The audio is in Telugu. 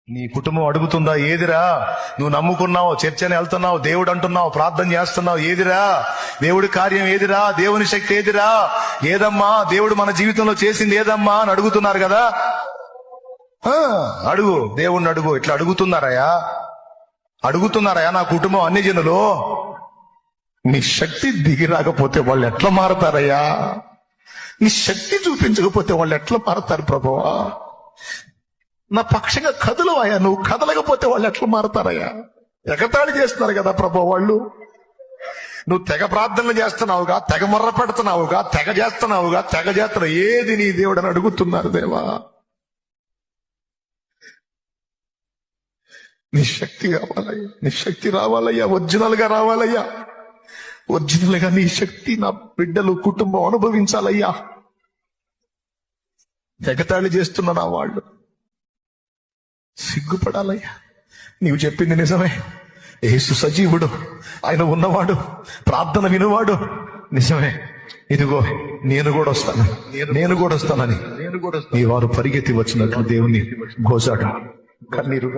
నీ కుటుంబం అడుగుతుందా? ఏదిరా నువ్వు నమ్ముకున్నావు, చర్చని వెళ్తున్నావు, దేవుడు అంటున్నావు, ప్రార్థన చేస్తున్నావు, ఏదిరా దేవుడి కార్యం? ఏదిరా దేవుని శక్తి? ఏదిరా? ఏదమ్మా దేవుడు మన జీవితంలో చేసింది? ఏదమ్మా అని అడుగుతున్నారు కదా. అడుగు, దేవుణ్ణి అడుగు. ఇట్లా అడుగుతున్నారయా నా కుటుంబం అన్ని జనులు. నీ శక్తి దిగి రాకపోతే వాళ్ళు ఎట్లా మారతారయ్యా? నీ శక్తి చూపించకపోతే వాళ్ళు ఎట్లా మారతారు ప్రభువా? నా పక్షంగా కదలవయ్యా, నువ్వు కదలకపోతే వాళ్ళు ఎట్లా మారతారయ్యా? ఎగతాళి చేస్తున్నారు కదా ప్రభు వాళ్ళు. నువ్వు తెగ ప్రార్థనలు చేస్తున్నావుగా, తెగ మొర్ర పెడుతున్నావుగా, తెగ చేస్తున్నావు. ఏది నీ దేవుడు అని అడుగుతున్నారు. దేవా నీ శక్తి కావాలయ్యా, నీ శక్తి రావాలయ్యా, ఒరిజినల్ గా రావాలయ్యా. ఒరిజినల్ గా నీ శక్తి నా బిడ్డలు కుటుంబం అనుభవించాలయ్యా. ఎగతాళి చేస్తున్నా వాళ్ళు సిగ్గుపడాలయ్యా. నీవు చెప్పింది నిజమే. యేసు సజీవుడు, ఆయన ఉన్నవాడు, ప్రార్థన వినువాడు. నిజమే. ఇదిగో నేను కూడా వస్తానని నీ వారు పరిగెత్తి వచ్చినట్లు దేవుని గోజాడు కన్నీరు